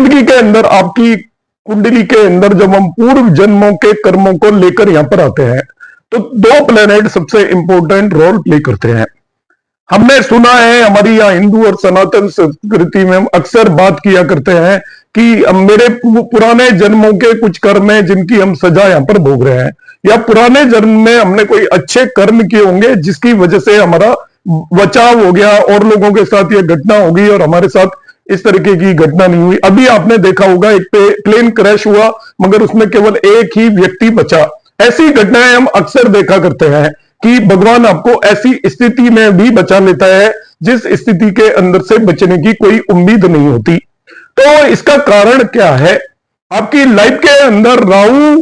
जिंदगी के अंदर आपकी कुंडली के अंदर जब हम पूर्व जन्मों के कर्मों को लेकर यहां पर आते हैं तो दो प्लेनेट सबसे इंपॉर्टेंट रोल प्ले करते हैं। हमने सुना है, हमारी यहाँ हिंदू और सनातन संस्कृति में हम अक्सर बात किया करते हैं कि मेरे पुराने जन्मों के कुछ कर्म हैं जिनकी हम सजा यहाँ पर भोग रहे हैं, या पुराने जन्म में हमने कोई अच्छे कर्म किए होंगे जिसकी वजह से हमारा बचाव हो गया और लोगों के साथ ये घटना हो गई और हमारे साथ इस तरीके की घटना नहीं हुई। अभी आपने देखा होगा एक प्लेन क्रैश हुआ मगर उसमें केवल एक ही व्यक्ति बचा। ऐसी घटनाएं हम अक्सर देखा करते हैं कि भगवान आपको ऐसी स्थिति में भी बचा लेता है जिस स्थिति के अंदर से बचने की कोई उम्मीद नहीं होती। तो इसका कारण क्या है? आपकी लाइफ के अंदर राहु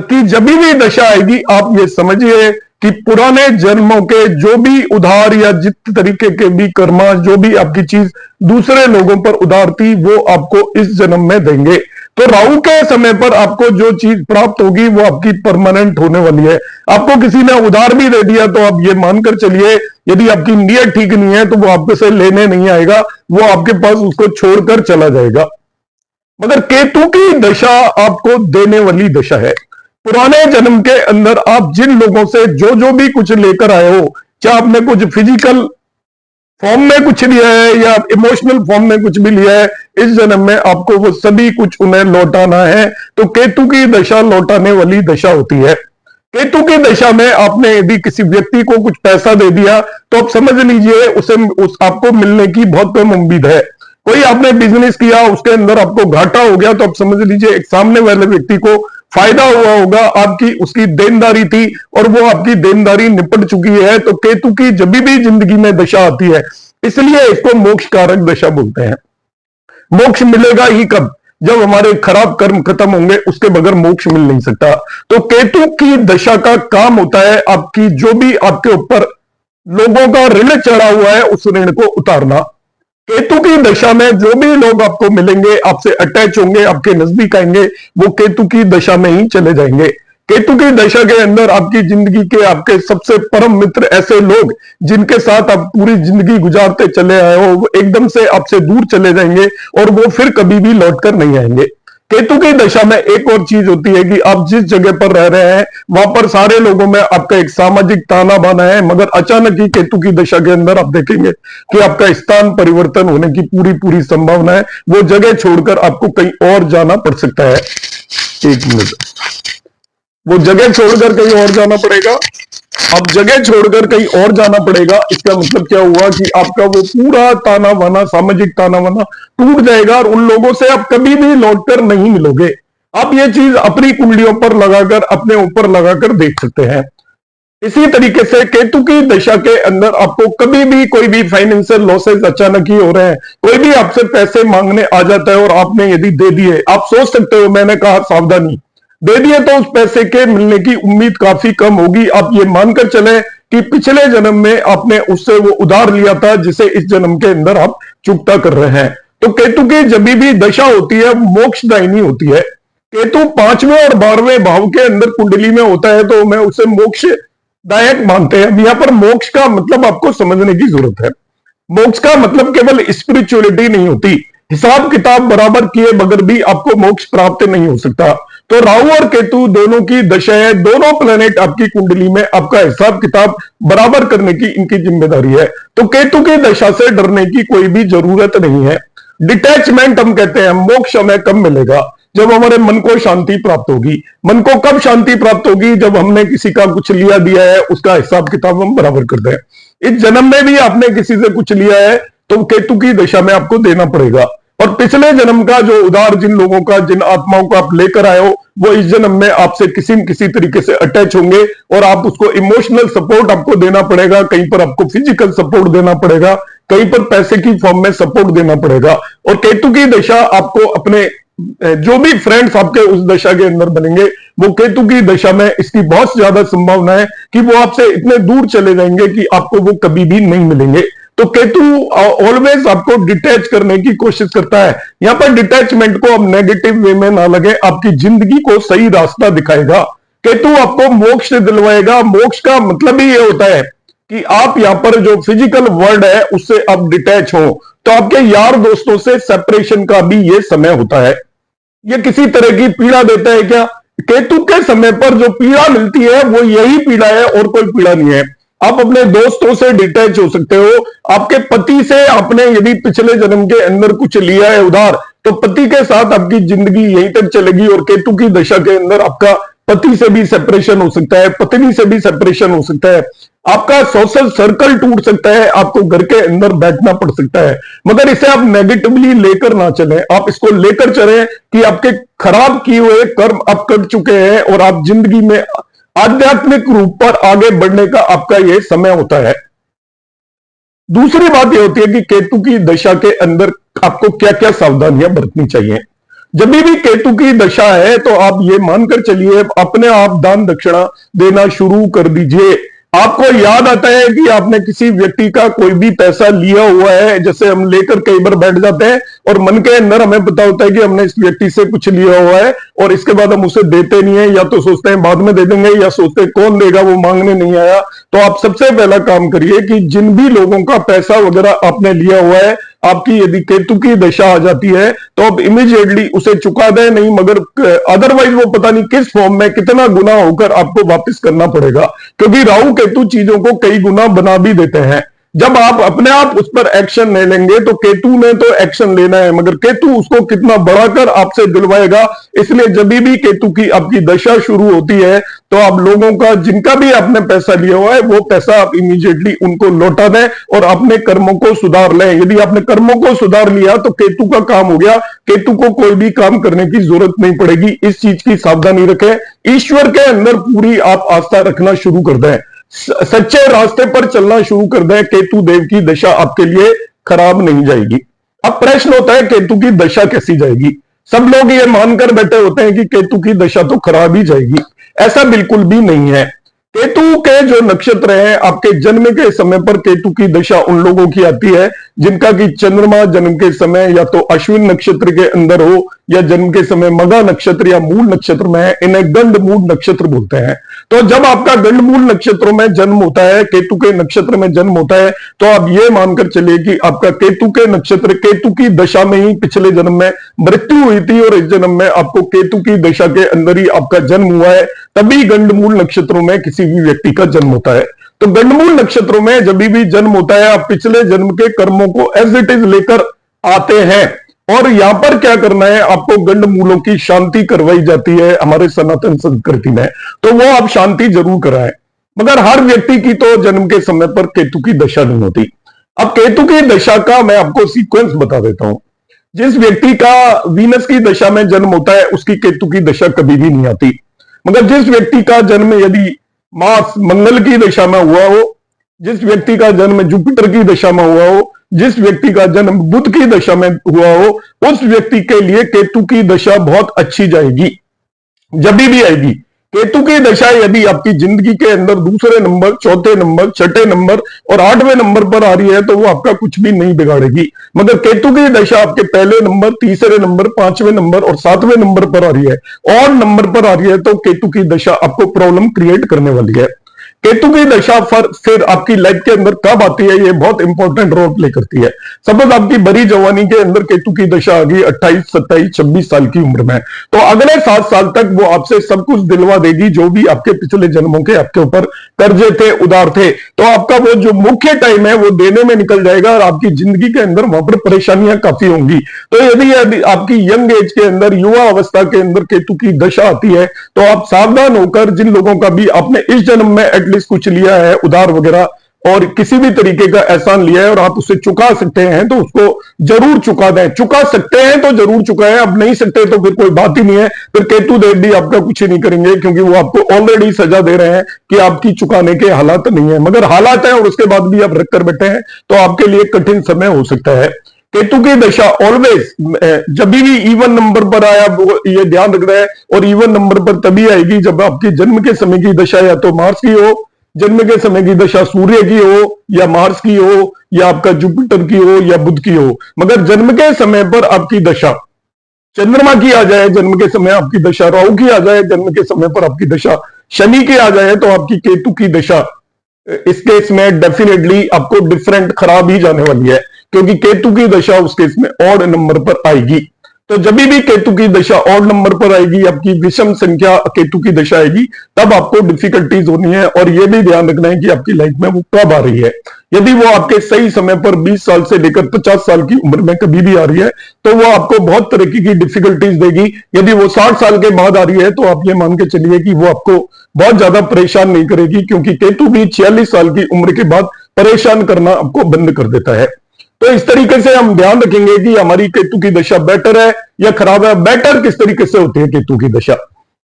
की जब भी दशा आएगी आप ये समझिए कि पुराने जन्मों के जो भी उधार या जित तरीके के भी कर्मा, जो भी आपकी चीज दूसरे लोगों पर उधार थी वो आपको इस जन्म में देंगे। तो राहु के समय पर आपको जो चीज प्राप्त होगी वो आपकी परमानेंट होने वाली है। आपको किसी ने उधार भी दे दिया तो आप ये मानकर चलिए, यदि आपकी नीयत ठीक नहीं है तो वो आपके से लेने नहीं आएगा, वो आपके पास उसको छोड़कर चला जाएगा। मगर केतु की दशा आपको देने वाली दशा है। पुराने जन्म के अंदर आप जिन लोगों से जो भी कुछ लेकर आए हो, चाहे आपने कुछ फिजिकल फॉर्म में कुछ लिया है या इमोशनल फॉर्म में कुछ भी लिया है, इस जन्म में आपको वो सभी कुछ उन्हें लौटाना है। तो केतु की दशा लौटाने वाली दशा होती है। केतु की दशा में आपने यदि किसी व्यक्ति को कुछ पैसा दे दिया तो आप समझ लीजिए आपको मिलने की बहुत कम उम्मीद है। कोई आपने बिजनेस किया उसके अंदर आपको घाटा हो गया तो आप समझ लीजिए एक सामने वाले व्यक्ति को फायदा हुआ होगा, आपकी उसकी देनदारी थी और वो आपकी देनदारी निपट चुकी है। तो केतु की जब भी जिंदगी में दशा आती है इसलिए इसको मोक्ष कारक दशा बोलते हैं। मोक्ष मिलेगा ही कब? जब हमारे खराब कर्म खत्म होंगे, उसके बगैर मोक्ष मिल नहीं सकता। तो केतु की दशा का काम होता है आपकी जो भी आपके ऊपर लोगों का ऋण चढ़ा हुआ है उस ऋण को उतारना। केतु की दशा में जो भी लोग आपको मिलेंगे, आपसे अटैच होंगे, आपके नजदीक आएंगे, वो केतु की दशा में ही चले जाएंगे। केतु की दशा के अंदर आपकी जिंदगी के आपके सबसे परम मित्र, ऐसे लोग जिनके साथ आप पूरी जिंदगी गुजारते चले आए हो, वो एकदम से आपसे दूर चले जाएंगे और वो फिर कभी भी लौटकर नहीं आएंगे। केतु की दशा में एक और चीज होती है कि आप जिस जगह पर रह रहे हैं वहां पर सारे लोगों में आपका एक सामाजिक ताना बाना है, मगर अचानक ही केतु की दशा के अंदर आप देखेंगे कि आपका स्थान परिवर्तन होने की पूरी संभावना है। वो जगह छोड़कर आपको कहीं और जाना पड़ सकता है। एक मिनट, वो जगह छोड़कर कहीं और जाना पड़ेगा। अब जगह छोड़कर कहीं और जाना पड़ेगा, इसका मतलब क्या हुआ कि आपका वो पूरा ताना बाना, सामाजिक ताना बाना टूट जाएगा और उन लोगों से आप कभी भी लौटकर नहीं मिलोगे। आप ये चीज अपनी कुंडलियों पर लगाकर, अपने ऊपर लगाकर देख सकते हैं। इसी तरीके से केतु की दशा के अंदर आपको कभी भी कोई भी फाइनेंशियल लॉसेस अचानक ही हो रहे हैं, कोई भी आपसे पैसे मांगने आ जाता है और आपने यदि दे दिए, आप सोच सकते हो, मैंने कहा सावधानी, दे दिए तो उस पैसे के मिलने की उम्मीद काफी कम होगी। आप ये मानकर चले कि पिछले जन्म में आपने उससे वो उधार लिया था जिसे इस जन्म के अंदर आप चुकता कर रहे हैं। तो केतु की जब भी दशा होती है मोक्षदायिनी होती है। केतु 5वें और 12वें भाव के अंदर कुंडली में होता है तो मैं उसे मोक्षदायक मानते हैं। यहाँ पर मोक्ष का मतलब आपको समझने की जरूरत है। मोक्ष का मतलब केवल स्पिरिचुअलिटी नहीं होती, हिसाब किताब बराबर किए बगैर भी आपको मोक्ष प्राप्त नहीं हो सकता। तो राहु और केतु दोनों की दशा है, दोनों प्लेनेट आपकी कुंडली में आपका हिसाब किताब बराबर करने की इनकी जिम्मेदारी है। तो केतु की दशा से डरने की कोई भी जरूरत नहीं है। डिटैचमेंट हम कहते हैं, मोक्ष हमें कब मिलेगा? जब हमारे मन को शांति प्राप्त होगी। मन को कब शांति प्राप्त होगी? जब हमने किसी का कुछ लिया दिया है उसका हिसाब किताब हम बराबर कर दें। इस जन्म में भी आपने किसी से कुछ लिया है तो केतु की दशा में आपको देना पड़ेगा। और पिछले जन्म का जो उधार जिन लोगों का, जिन आत्माओं को आप लेकर आए हो, वो इस जन्म में आपसे किसी न किसी तरीके से अटैच होंगे और आप उसको इमोशनल सपोर्ट आपको देना पड़ेगा, कहीं पर आपको फिजिकल सपोर्ट देना पड़ेगा, कहीं पर पैसे की फॉर्म में सपोर्ट देना पड़ेगा। और केतु की दशा आपको अपने जो भी फ्रेंड्स आपके उस दशा के अंदर बनेंगे वो केतु की दशा में इसकी बहुत ज्यादा संभावना है कि वो आपसे इतने दूर चले जाएंगे कि आपको वो कभी भी नहीं मिलेंगे। तो केतु ऑलवेज आपको डिटैच करने की कोशिश करता है। यहां पर डिटैचमेंट को अब नेगेटिव वे में ना लगे, आपकी जिंदगी को सही रास्ता दिखाएगा। केतु आपको मोक्ष दिलवाएगा। मोक्ष का मतलब ही ये होता है कि आप यहां पर जो फिजिकल वर्ल्ड है उससे आप डिटैच हो, तो आपके यार दोस्तों से सेपरेशन का भी ये समय होता है। ये किसी तरह की पीड़ा देता है क्या? केतु के समय पर जो पीड़ा मिलती है वो यही पीड़ा है और कोई पीड़ा नहीं है। आप अपने दोस्तों से डिटैच हो सकते हो। आपके पति से आपने यदि पिछले जन्म के अंदर कुछ लिया है उधार, तो पति के साथ आपकी जिंदगी यहीं तक चलेगी। और केतु की दशा के अंदर आपका पति से भी सेपरेशन हो सकता है, पत्नी से भी सेपरेशन हो सकता है, आपका सोशल सर्कल टूट सकता है, आपको घर के अंदर बैठना पड़ सकता है। मगर इसे आप नेगेटिवली लेकर ना चलें, आप इसको लेकर चलें कि आपके खराब किए हुए कर्म अब कर चुके हैं और आप जिंदगी में आध्यात्मिक रूप पर आगे बढ़ने का आपका यह समय होता है। दूसरी बात यह होती है कि केतु की दशा के अंदर आपको क्या क्या सावधानियां बरतनी चाहिए। जब भी केतु की दशा है तो आप ये मानकर चलिए, अपने आप दान दक्षिणा देना शुरू कर दीजिए। आपको याद आता है कि आपने किसी व्यक्ति का कोई भी पैसा लिया हुआ है, जैसे हम लेकर कई बार बैठ जाते हैं और मन के अंदर हमें पता होता है कि हमने इस व्यक्ति से कुछ लिया हुआ है और इसके बाद हम उसे देते नहीं है, या तो सोचते हैं बाद में दे देंगे, या सोचते हैं कौन देगा, वो मांगने नहीं आया। तो आप सबसे पहला काम करिए कि जिन भी लोगों का पैसा वगैरह आपने लिया हुआ है, आपकी यदि केतु की दशा आ जाती है तो आप इमीडिएटली उसे चुका दें, नहीं मगर अदरवाइज वो पता नहीं किस फॉर्म में कितना गुना होकर आपको वापस करना पड़ेगा, क्योंकि राहु केतु चीजों को कई गुना बना भी देते हैं। जब आप अपने आप उस पर एक्शन नहीं लेंगे तो केतु ने तो एक्शन लेना है, मगर केतु उसको कितना बढ़ाकर आपसे दिलवाएगा। इसलिए जब भी केतु की आपकी दशा शुरू होती है तो आप लोगों का, जिनका भी आपने पैसा लिया हुआ है, वो पैसा आप इमीडिएटली उनको लौटा दें और अपने कर्मों को सुधार लें। यदि आपने कर्मों को सुधार लिया तो केतु का काम हो गया, केतु को कोई भी काम करने की जरूरत नहीं पड़ेगी। इस चीज की सावधानी रखें। ईश्वर के अंदर पूरी आप आस्था रखना शुरू कर दें, सच्चे रास्ते पर चलना शुरू कर दें। केतु देव की दशा आपके लिए खराब नहीं जाएगी। अब प्रश्न होता है केतु की दशा कैसी जाएगी। सब लोग ये मानकर बैठे होते हैं कि केतु की दशा तो खराब ही जाएगी, ऐसा बिल्कुल भी नहीं है। केतु के जो नक्षत्र हैं, आपके जन्म के समय पर केतु की दशा उन लोगों की आती है जिनका कि चंद्रमा जन्म के समय या तो अश्विन नक्षत्र के अंदर हो या जन्म के समय मघा नक्षत्र या मूल नक्षत्र में है। इन्हें गंड मूल नक्षत्र बोलते हैं। तो जब आपका गंड मूल नक्षत्रों में जन्म होता है, केतु के नक्षत्र में जन्म होता है, तो आप ये मानकर चलिए कि आपका केतु के नक्षत्र, केतु की दशा में ही पिछले जन्म में मृत्यु हुई थी और इस जन्म में आपको केतु की दशा के अंदर ही आपका जन्म हुआ है। तभी गंडमूल नक्षत्रों में किसी भी व्यक्ति का जन्म होता है। तो गंडमूल नक्षत्रों में जब भी जन्म होता है, आप पिछले जन्म के कर्मों को एज इट इज लेकर आते हैं। और यहां पर क्या करना है, आपको गंडमूलों की शांति करवाई जाती है हमारे सनातन संस्कृति में, तो वो आप शांति जरूर कराएं। मगर हर व्यक्ति की तो जन्म के समय पर केतु की दशा नहीं होती। अब केतु की दशा का मैं आपको सीक्वेंस बता देता हूं। जिस व्यक्ति का वीनस की दशा में जन्म होता है उसकी केतु की दशा कभी भी नहीं आती। मगर जिस व्यक्ति का जन्म यदि मार्स मंगल की दशा में हुआ हो, जिस व्यक्ति का जन्म जुपिटर की दशा में हुआ हो, जिस व्यक्ति का जन्म बुध की दशा में हुआ हो, उस व्यक्ति के लिए केतु की दशा बहुत अच्छी जाएगी। जब भी आएगी केतु की दशा यदि आपकी जिंदगी के अंदर दूसरे नंबर, चौथे नंबर, छठे नंबर और आठवें नंबर पर आ रही है तो वो आपका कुछ भी नहीं बिगाड़ेगी। मगर केतु की दशा आपके पहले नंबर, तीसरे नंबर, पांचवें नंबर और सातवें नंबर पर आ रही है, और नंबर पर आ रही है, तो केतु की दशा आपको प्रॉब्लम क्रिएट करने वाली है। केतु की दशा फिर आपकी लाइफ के अंदर कब आती है, ये बहुत इंपॉर्टेंट रोल प्ले करती है। सपोज आपकी बड़ी जवानी के अंदर केतु की दशा आ गई 28, 27, 26 साल की उम्र में, तो अगले 7 साल तक वो आपसे सब कुछ दिलवा देगी जो भी आपके पिछले जन्मों के आपके ऊपर कर्जे थे, उधार थे। तो आपका वो जो मुख्य टाइम है वो देने में निकल जाएगा और आपकी जिंदगी के अंदर वहां पर परेशानियां काफी होंगी। तो यदि आपकी यंग एज के अंदर, युवा अवस्था के अंदर केतु की दशा आती है तो आप सावधान होकर, जिन लोगों का भी आपने इस जन्म में कुछ लिया है उधार वगैरह और किसी भी तरीके का एहसान लिया है और आप उसे चुका सकते हैं तो उसको जरूर चुका दें। चुका सकते हैं तो जरूर चुकाएं, अब नहीं सकते तो फिर कोई बात ही नहीं है, फिर केतु देव भी आपका कुछ ही नहीं करेंगे, क्योंकि वो आपको ऑलरेडी सजा दे रहे हैं कि आपकी चुकाने के हालात नहीं है। मगर हालात है और उसके बाद भी आप रख कर बैठे हैं तो आपके लिए कठिन समय हो सकता है। केतु की दशा ऑलवेज जब भी इवन नंबर पर आया वो ये ध्यान रखना है, और इवन नंबर पर तभी आएगी जब आपकी जन्म के समय की दशा या तो मार्स की हो, जन्म के समय की दशा सूर्य की हो या मार्स की हो या आपका जुपिटर की हो या बुध की हो। मगर जन्म के समय पर आपकी दशा चंद्रमा की आ जाए, जन्म के समय आपकी दशा राहु की आ जाए, जन्म के समय पर आपकी दशा शनि की आ जाए, तो आपकी केतु की दशा इस केस में डेफिनेटली आपको डिफरेंट खराब ही जाने वाली है, क्योंकि केतु की दशा उस केस में ऑड नंबर पर आएगी। तो जब भी केतु की दशा ऑड नंबर पर आएगी, आपकी विषम संख्या केतु की दशा आएगी, तब आपको डिफिकल्टीज होनी है। और यह भी ध्यान रखना है कि आपकी लाइफ में वो कब आ रही है। यदि वो आपके सही समय पर 20 साल से लेकर 50 साल की उम्र में कभी भी आ रही है, तो वो आपको बहुत तरीके की डिफिकल्टीज देगी। यदि वो 60 साल के बाद आ रही है, तो आप ये मान के चलिए कि वो आपको बहुत ज्यादा परेशान नहीं करेगी, क्योंकि केतु भी 46 साल की उम्र के बाद परेशान करना आपको बंद कर देता है। तो इस तरीके से हम ध्यान रखेंगे कि हमारी केतु की दशा बेटर है या खराब है। बेटर किस तरीके से होती है केतु की दशा?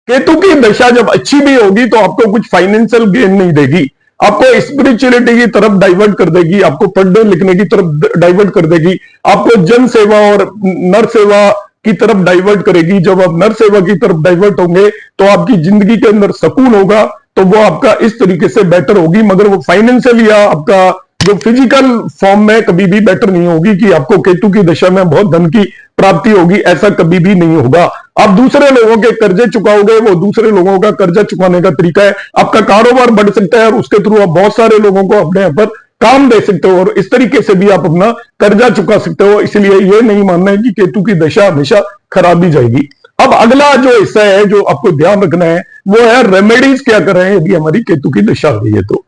केतु की दशा जब अच्छी भी होगी तो आपको कुछ फाइनेंशियल गेन नहीं देगी, आपको स्पिरिचुअलिटी की तरफ डाइवर्ट कर देगी, आपको पढ़ने लिखने की तरफ डाइवर्ट कर देगी, आपको जन सेवा और नर सेवा की तरफ डाइवर्ट करेगी। जब आप नर सेवा की तरफ डाइवर्ट होंगे तो आपकी जिंदगी के अंदर सुकून होगा, तो वो आपका इस तरीके से बेटर होगी। मगर वो फाइनेंशियल या आपका जो फिजिकल फॉर्म में कभी भी बेटर नहीं होगी कि आपको केतु की दशा में बहुत धन की प्राप्ति होगी, ऐसा कभी भी नहीं होगा। आप दूसरे लोगों के कर्जे चुकाओगे, वो दूसरे लोगों का कर्जा चुकाने का तरीका है। आपका कारोबार बढ़ सकता है और उसके थ्रू आप बहुत सारे लोगों को अपने यहाँ पर काम दे सकते हो, और इस तरीके से भी आप अपना कर्जा चुका सकते हो। इसलिए ये नहीं मानना है कि केतु की दशा हमेशा खराब ही जाएगी। अब अगला जो हिस्सा है जो आपको ध्यान रखना है, वो है रेमेडीज क्या करें यदि हमारी केतु की दशा आ रही है। तो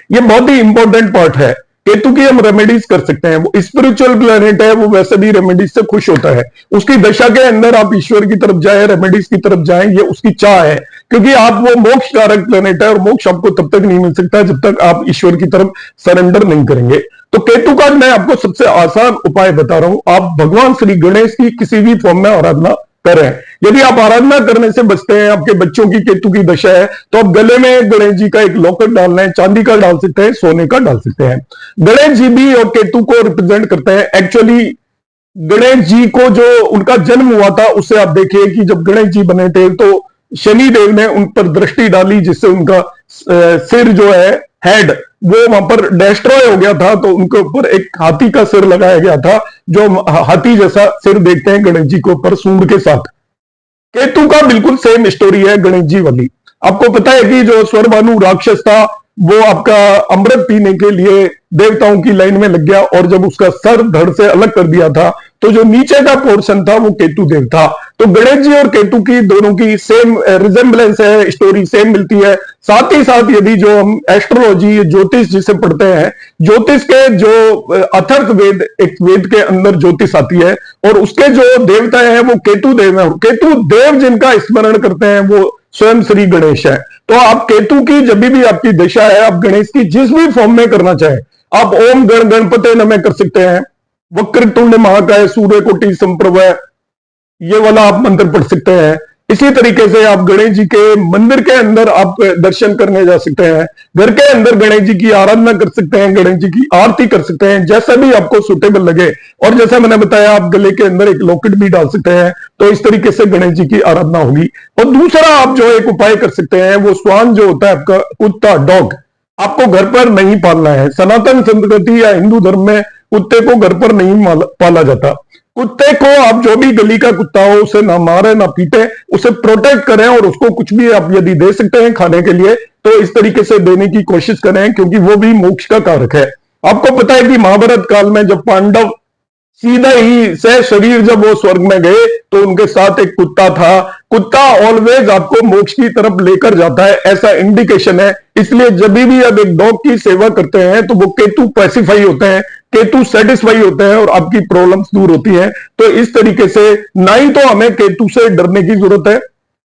ये बहुत ही इंपॉर्टेंट पार्ट है। केतु की हम रेमेडीज कर सकते हैं, वो स्पिरिचुअल प्लेनेट है, वो वैसे भी रेमेडीज से खुश होता है। उसकी दशा के अंदर आप ईश्वर की तरफ जाए, रेमेडीज की तरफ जाएं, ये उसकी चाह है, क्योंकि आप वो मोक्ष कारक प्लेनेट है और मोक्ष आपको तब तक नहीं मिल सकता जब तक आप ईश्वर की तरफ सरेंडर नहीं करेंगे। तो केतु का मैं आपको सबसे आसान उपाय बता रहा हूं, आप भगवान श्री गणेश की किसी भी फॉर्म में आराधना करें। यदि आप आराधना करने से बचते हैं, आपके बच्चों की केतु की दशा है, तो आप गले में गणेश जी का एक लॉकेट डालना है, चांदी का डाल सकते हैं, सोने का डाल सकते हैं। गणेश जी भी और केतु को रिप्रेजेंट करते हैं। एक्चुअली गणेश जी को जो उनका जन्म हुआ था, उससे आप देखिए कि जब गणेश जी बने थे तो शनि देव ने उन पर दृष्टि डाली, जिससे उनका सिर जो है, हेड, वो वहां पर डिस्ट्रॉय हो गया था। तो उनके ऊपर एक हाथी का सिर लगाया गया था, जो हाथी जैसा सिर देखते हैं गणेश जी को ऊपर सूंड के साथ। केतु का बिल्कुल सेम स्टोरी है गणेश जी वाली। आपको पता है कि जो स्वरभानु राक्षस था, वो आपका अमृत पीने के लिए देवताओं की लाइन में लग गया, और जब उसका सर धड़ से अलग कर दिया था, तो जो नीचे का पोर्शन था वो केतु देव था। तो गणेश जी और केतु की दोनों की सेम रिजेम्बलेंस है, स्टोरी सेम मिलती है। साथ ही साथ यदि जो हम एस्ट्रोलॉजी, ज्योतिष जिसे पढ़ते हैं, ज्योतिष के जो अथर्व वेद, एक वेद के अंदर ज्योतिष आती है, और उसके जो देवता है वो केतु देव है। केतु देव जिनका स्मरण करते हैं वो स्वयं श्री गणेश है। तो आप केतु की जब भी आपकी दशा है, आप गणेश की जिस भी फॉर्म में करना चाहे, आप ओम गण गणपते नमः कर सकते हैं, वक्रतुंड महाकाय सूर्यकोटि संप्रभ, ये वाला आप मंत्र पढ़ सकते हैं। इसी तरीके से आप गणेश जी के मंदिर के अंदर आप दर्शन करने जा सकते हैं, घर के अंदर गणेश जी की आराधना कर सकते हैं, गणेश जी की आरती कर सकते हैं, जैसा भी आपको सुटेबल लगे। और जैसा मैंने बताया, आप गले के अंदर एक लॉकेट भी डाल सकते हैं। तो इस तरीके से गणेश जी की आराधना होगी। और दूसरा आप जो एक उपाय कर सकते हैं, वो श्वान जो होता है आपका कुत्ता, डॉग, आपको घर पर नहीं पालना है। सनातन संस्कृति या हिंदू धर्म में कुत्ते को घर पर नहीं पाला जाता। कुत्ते को आप जो भी गली का कुत्ता हो, उसे ना मारे ना पीटे, उसे प्रोटेक्ट करें, और उसको कुछ भी आप यदि दे सकते हैं खाने के लिए तो इस तरीके से देने की कोशिश करें, क्योंकि वो भी मोक्ष का कारक है। आपको पता है कि महाभारत काल में जब पांडव सीधा ही से शरीर जब वो स्वर्ग में गए, तो उनके साथ एक कुत्ता था। कुत्ता ऑलवेज आपको मोक्ष की तरफ लेकर जाता है, ऐसा इंडिकेशन है। इसलिए जब भी आप एक डॉग की सेवा करते हैं तो वो केतु पैसिफाई होते हैं, केतु सेटिस्फाई होते हैं, और आपकी प्रॉब्लम्स दूर होती हैं। तो इस तरीके से ना ही तो हमें केतु से डरने की जरूरत है,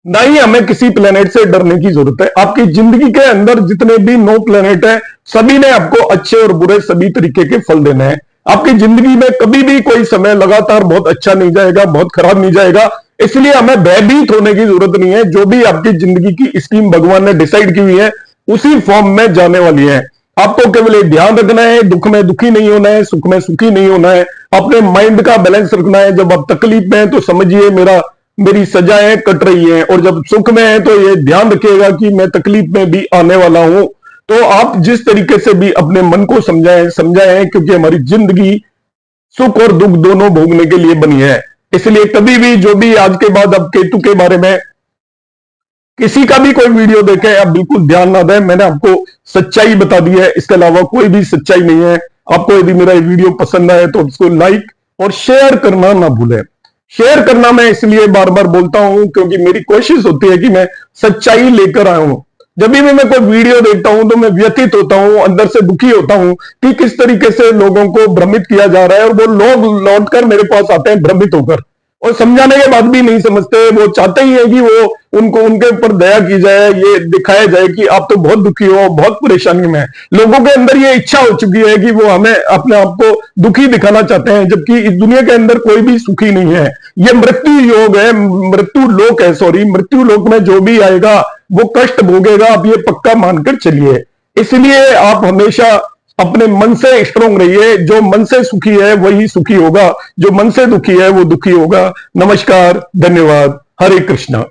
ना ही हमें किसी प्लेनेट से डरने की जरूरत है। आपकी जिंदगी के अंदर जितने भी 9 प्लेनेट है, सभी ने आपको अच्छे और बुरे सभी तरीके के फल देने हैं। आपकी जिंदगी में कभी भी कोई समय लगातार बहुत अच्छा नहीं जाएगा, बहुत खराब नहीं जाएगा। इसलिए हमें भयभीत होने की जरूरत नहीं है। जो भी आपकी जिंदगी की स्कीम भगवान ने डिसाइड की हुई है, उसी फॉर्म में जाने वाली है। आपको केवल एक ध्यान रखना है, दुख में दुखी नहीं होना है, सुख में सुखी नहीं होना है। अपने माइंड का बैलेंस रखना है। जब आप तकलीफ में हैं तो समझिए मेरी सजाएं कट रही हैं, और जब सुख में है तो ये ध्यान रखिएगा कि मैं तकलीफ में भी आने वाला हूं। तो आप जिस तरीके से भी अपने मन को समझाएं, क्योंकि हमारी जिंदगी सुख और दुख दोनों भोगने के लिए बनी है। इसलिए कभी भी जो भी आज के बाद अब केतु के बारे में किसी का भी कोई वीडियो देखें आप बिल्कुल ध्यान ना दें, मैंने आपको सच्चाई बता दी है, इसके अलावा कोई भी सच्चाई नहीं है। आपको यदि मेरा वीडियो पसंद आए तो उसको लाइक और शेयर करना ना भूलें। शेयर करना मैं इसलिए बार बार बोलता हूं क्योंकि मेरी कोशिश होती है कि मैं सच्चाई लेकर आया हूं। जब भी मैं कोई वीडियो देखता हूं तो मैं व्यथित होता हूं, अंदर से दुखी होता हूं कि किस तरीके से लोगों को भ्रमित किया जा रहा है, और वो लोग लौटकर मेरे पास आते हैं भ्रमित होकर, और समझाने के बाद भी नहीं समझते। वो चाहते ही है कि वो उनको उनके ऊपर दया की जाए, ये दिखाया जाए कि आप तो बहुत दुखी हो, बहुत परेशानी में है। लोगों के अंदर ये इच्छा हो चुकी है कि वो हमें अपने आप को दुखी दिखाना चाहते हैं, जबकि इस दुनिया के अंदर कोई भी सुखी नहीं है। ये मृत्यु योग है, मृत्यु लोक है, सॉरी, मृत्यु लोक में जो भी आएगा वो कष्ट भोगेगा, आप ये पक्का मानकर चलिए। इसलिए आप हमेशा अपने मन से स्ट्रोंग रहिए। जो मन से सुखी है वही सुखी होगा, जो मन से दुखी है वो दुखी होगा। नमस्कार, धन्यवाद, हरे कृष्णा।